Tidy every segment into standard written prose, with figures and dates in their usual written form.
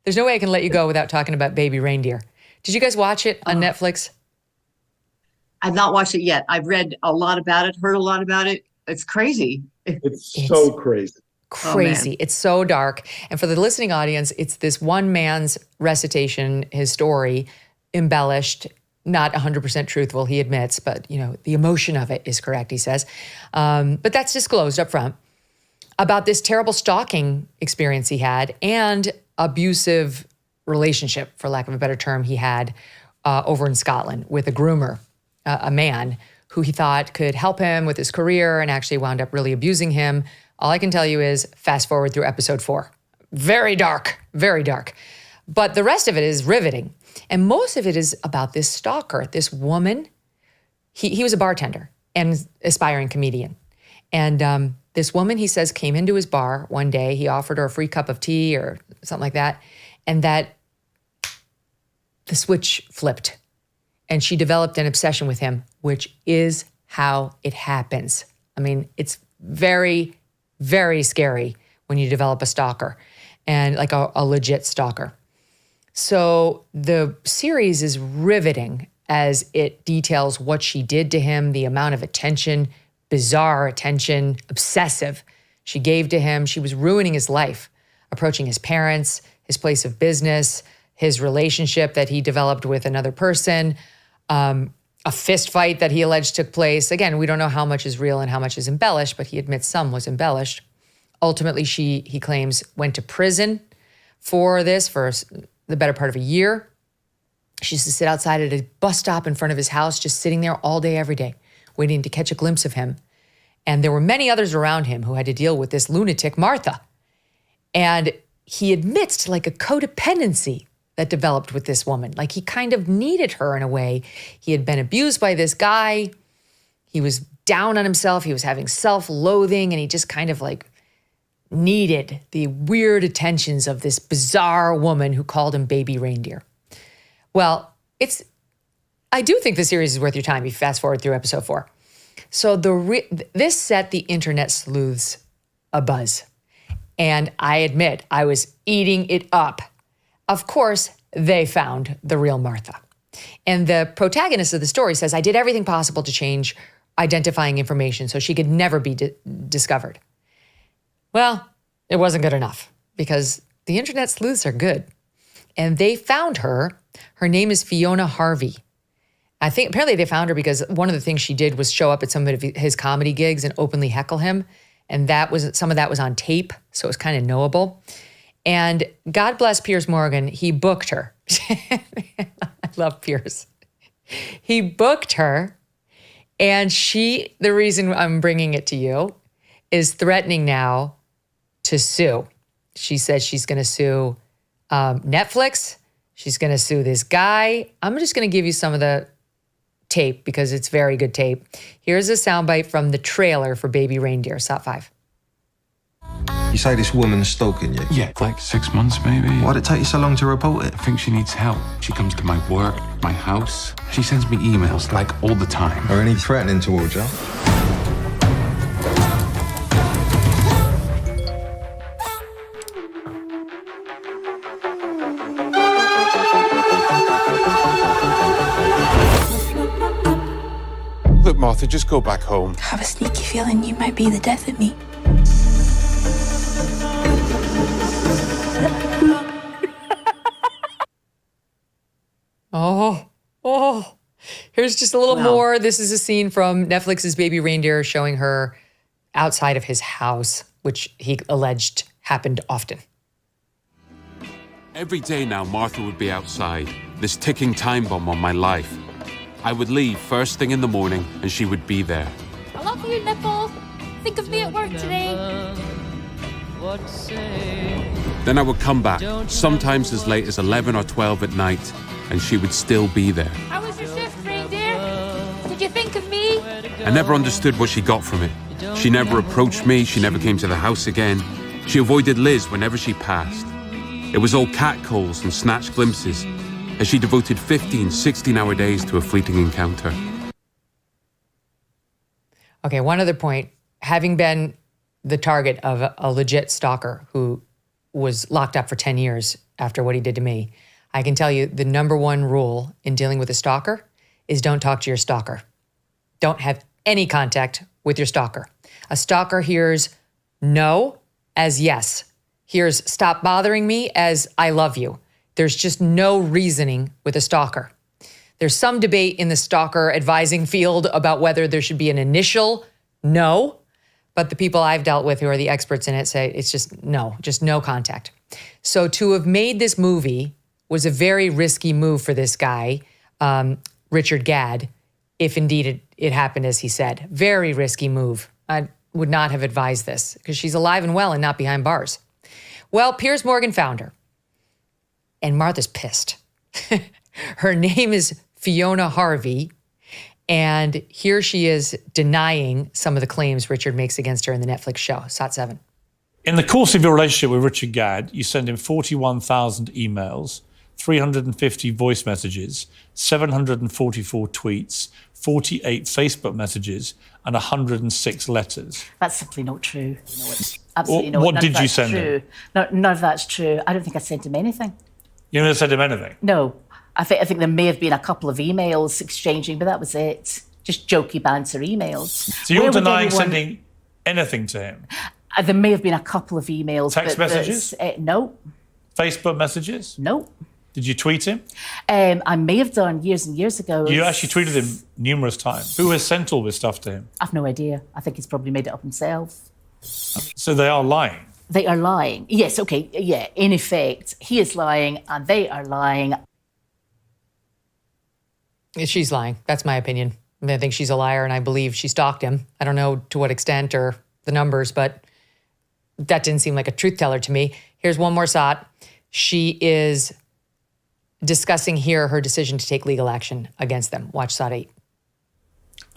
There's no way I can let you go without talking about Baby Reindeer. Did you guys watch it on Netflix? I've not watched it yet. I've read a lot about it, heard a lot about it. It's crazy. It's so crazy. Crazy. Oh, it's so dark. And for the listening audience, it's this one man's recitation, his story, embellished, not 100% truthful, he admits, but the emotion of it is correct, he says. But that's disclosed up front, about this terrible stalking experience he had and abusive relationship, for lack of a better term, he had over in Scotland with a groomer, a man who he thought could help him with his career and actually wound up really abusing him. All I can tell you is fast forward through episode 4. Very dark, very dark. But the rest of it is riveting. And most of it is about this stalker, this woman. He was a bartender and aspiring comedian. And this woman, he says, came into his bar one day. He offered her a free cup of tea or something like that. And that the switch flipped. And she developed an obsession with him, which is how it happens. I mean, it's very, very scary when you develop a stalker and like a legit stalker. So the series is riveting as it details what she did to him, the amount of attention, bizarre attention, obsessive she gave to him. She was ruining his life, approaching his parents, his place of business, his relationship that he developed with another person, a fist fight that he alleged took place. Again, we don't know how much is real and how much is embellished, but he admits some was embellished. Ultimately, he claims, went to prison for this for the better part of a year. She used to sit outside at a bus stop in front of his house, just sitting there all day, every day, waiting to catch a glimpse of him. And there were many others around him who had to deal with this lunatic, Martha. And he admits to like a codependency that developed with this woman. Like he kind of needed her in a way. He had been abused by this guy. He was down on himself. He was having self-loathing, and he just kind of like needed the weird attentions of this bizarre woman who called him Baby Reindeer. Well, I do think the series is worth your time if you fast forward through episode 4. So this set the internet sleuths abuzz. And I admit, I was eating it up. Of course, they found the real Martha. And the protagonist of the story says, I did everything possible to change identifying information so she could never be discovered. Well, it wasn't good enough because the internet sleuths are good. And they found her. Her name is Fiona Harvey. I think apparently they found her because one of the things she did was show up at some of his comedy gigs and openly heckle him. And some of that was on tape, so it was kind of knowable. And God bless Piers Morgan, he booked her. I love Piers. He booked her, and the reason I'm bringing it to you, is threatening now to sue. She says she's going to sue Netflix. She's going to sue this guy. I'm just going to give you some of the tape because it's very good tape. Here's a soundbite from the trailer for Baby Reindeer, SOT 5. You say this woman's stalking you? Yeah, like 6 months maybe. Why'd it take you so long to report it? I think she needs help. She comes to my work, my house. She sends me emails like all the time. Are any threatening towards you? Look, Martha, just go back home. I have a sneaky feeling you might be the death of me. Oh, here's just a little more. This is a scene from Netflix's Baby Reindeer showing her outside of his house, which he alleged happened often. Every day now, Martha would be outside, this ticking time bomb on my life. I would leave first thing in the morning, and she would be there. I love you, nipple. Think of me at work today. Then I would come back, sometimes as late as 11 or 12 at night, and she would still be there. How was your shift, Reindeer? Did you think of me? I never understood what she got from it. She never approached me, she never came to the house again. She avoided Liz whenever she passed. It was all catcalls and snatched glimpses, as she devoted 15, 16-hour days to a fleeting encounter. Okay, one other point. Having been the target of a legit stalker who was locked up for 10 years after what he did to me. I can tell you the number one rule in dealing with a stalker is don't talk to your stalker. Don't have any contact with your stalker. A stalker hears no as yes, hears stop bothering me as I love you. There's just no reasoning with a stalker. There's some debate in the stalker advising field about whether there should be an initial no, but the people I've dealt with who are the experts in it say it's just no contact. So to have made this movie was a very risky move for this guy, Richard Gadd, if indeed it happened as he said. Very risky move. I would not have advised this because she's alive and well and not behind bars. Well, Piers Morgan found her. And Martha's pissed. Her name is Fiona Harvey. And here she is denying some of the claims Richard makes against her in the Netflix show, SOT7. In the course of your relationship with Richard Gadd, you send him 41,000 emails, 350 voice messages, 744 tweets, 48 Facebook messages, and 106 letters. That's simply not true. It's absolutely not. What did you send him? No, none of that's true. I don't think I sent him anything. You never sent him anything? No. I think there may have been a couple of emails exchanging, but that was it. Just jokey banter emails. So you're denying sending anything to him? There may have been a couple of emails. Text messages? No. Facebook messages? No. Did you tweet him? I may have done years and years ago. You actually tweeted him numerous times. Who has sent all this stuff to him? I've no idea. I think he's probably made it up himself. So they are lying? They are lying. Yes, okay, yeah. In effect, he is lying and they are lying. She's lying. That's my opinion. I think she's a liar and I believe she stalked him. I don't know to what extent or the numbers, but that didn't seem like a truth teller to me. Here's one more SOT. She is discussing here her decision to take legal action against them. Watch SOT 8.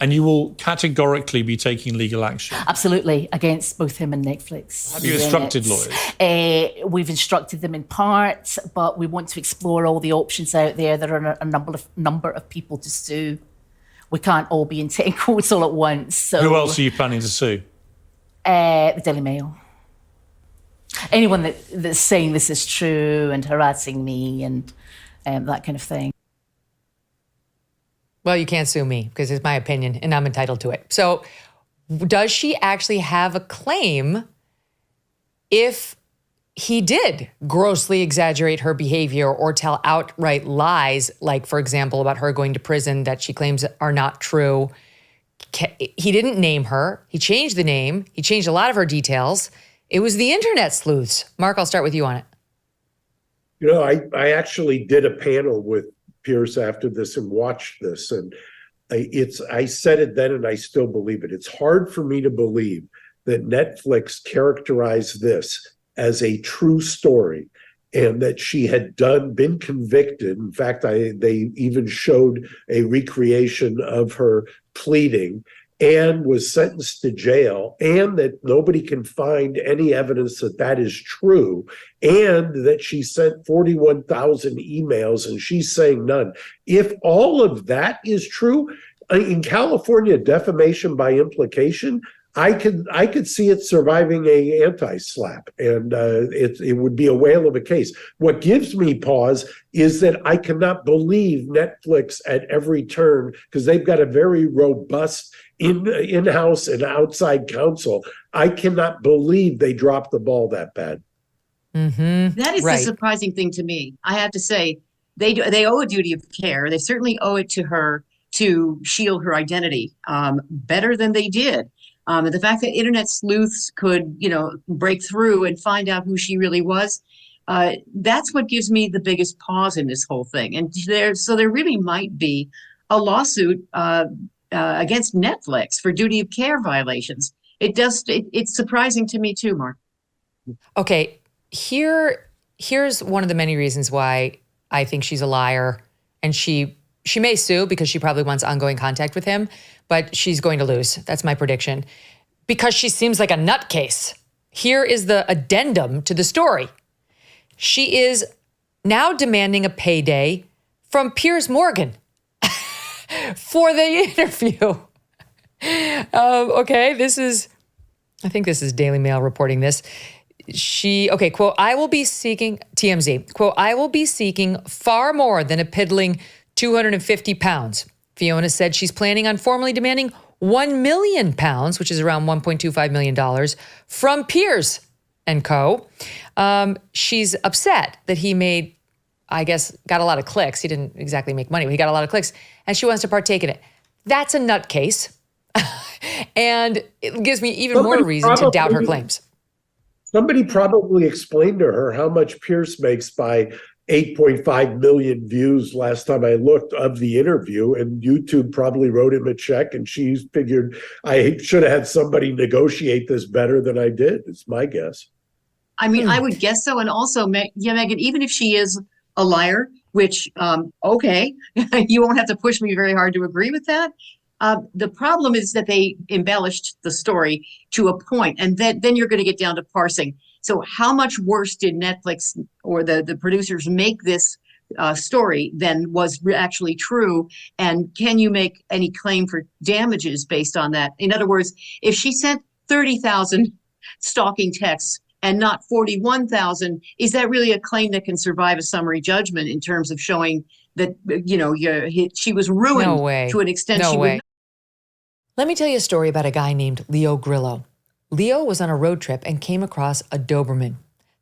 And you will categorically be taking legal action? Absolutely, against both him and Netflix. Have you instructed lawyers? We've instructed them in part, but we want to explore all the options out there. There are a number of people to sue. We can't all be in 10 courts all at once. So, who else are you planning to sue? The Daily Mail. Anyone that's saying this is true and harassing me and that kind of thing. Well, you can't sue me because it's my opinion and I'm entitled to it. So does she actually have a claim if he did grossly exaggerate her behavior or tell outright lies, like, for example, about her going to prison that she claims are not true? He didn't name her. He changed the name. He changed a lot of her details. It was the internet sleuths. Mark, I'll start with you on it. You know, I actually did a panel with Piers after this and watched this, and I said it then and I still believe it. It's hard for me to believe that Netflix characterized this as a true story and that she had been convicted. In fact, they even showed a recreation of her pleading and was sentenced to jail, and that nobody can find any evidence that that is true, and that she sent 41,000 emails and she's saying none. If all of that is true, in California, defamation by implication, I could see it surviving a anti-slap, and it would be a whale of a case. What gives me pause is that I cannot believe Netflix at every turn, because they've got a very robust in-house and outside counsel. I cannot believe they dropped the ball that bad. Mm-hmm. That is right. The surprising thing to me. I have to say, they owe a duty of care. They certainly owe it to her to shield her identity better than they did. And the fact that internet sleuths could, break through and find out who she really was, that's what gives me the biggest pause in this whole thing. And there really might be a lawsuit against Netflix for duty of care violations. It's surprising to me too, Mark. Okay, here's one of the many reasons why I think she's a liar, and she may sue because she probably wants ongoing contact with him, but she's going to lose. That's my prediction. Because she seems like a nutcase. Here is the addendum to the story. She is now demanding a payday from Piers Morgan for the interview. Okay, I think this is Daily Mail reporting this. Quote, I will be seeking, TMZ, quote, I will be seeking far more than a piddling 250 pounds. Fiona said she's planning on formally demanding 1 million pounds, which is around $1.25 million, from Piers and Co. She's upset that he made, I guess, got a lot of clicks. He didn't exactly make money, but he got a lot of clicks, and she wants to partake in it. That's a nutcase. And it gives me even more reason to doubt her claims. Somebody probably explained to her how much Pierce makes by 8.5 million views last time I looked of the interview, and YouTube probably wrote him a check, and she figured I should have had somebody negotiate this better than I did. It's my guess. I mean, I would guess so. And also, Megyn, even if she is a liar, which, okay, you won't have to push me very hard to agree with that. The problem is that they embellished the story to a point, and then you're going to get down to parsing. So how much worse did Netflix or the producers make this story than was actually true? And can you make any claim for damages based on that? In other words, if she sent 30,000 stalking texts and not 41,000, is that really a claim that can survive a summary judgment in terms of showing that, she was ruined to an extent she would not? Let me tell you a story about a guy named Leo Grillo. Leo was on a road trip and came across a Doberman.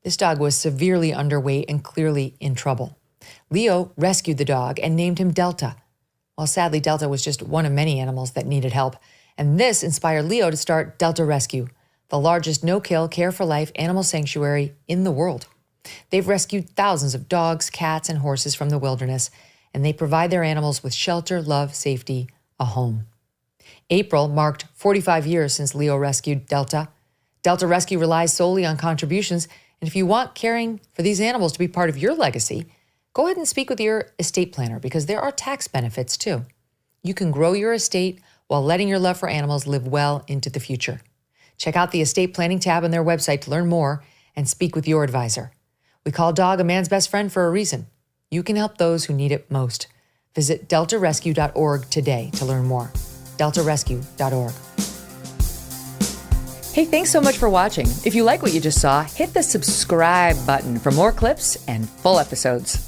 This dog was severely underweight and clearly in trouble. Leo rescued the dog and named him Delta. Well, sadly, Delta was just one of many animals that needed help. And this inspired Leo to start Delta Rescue, the largest no-kill, care-for-life animal sanctuary in the world. They've rescued thousands of dogs, cats, and horses from the wilderness, and they provide their animals with shelter, love, safety, a home. April marked 45 years since Leo rescued Delta. Delta Rescue relies solely on contributions, and if you want caring for these animals to be part of your legacy, go ahead and speak with your estate planner, because there are tax benefits too. You can grow your estate while letting your love for animals live well into the future. Check out the estate planning tab on their website to learn more and speak with your advisor. We call dog a man's best friend for a reason. You can help those who need it most. Visit deltarescue.org today to learn more. deltarescue.org. Hey, thanks so much for watching. If you like what you just saw, hit the subscribe button for more clips and full episodes.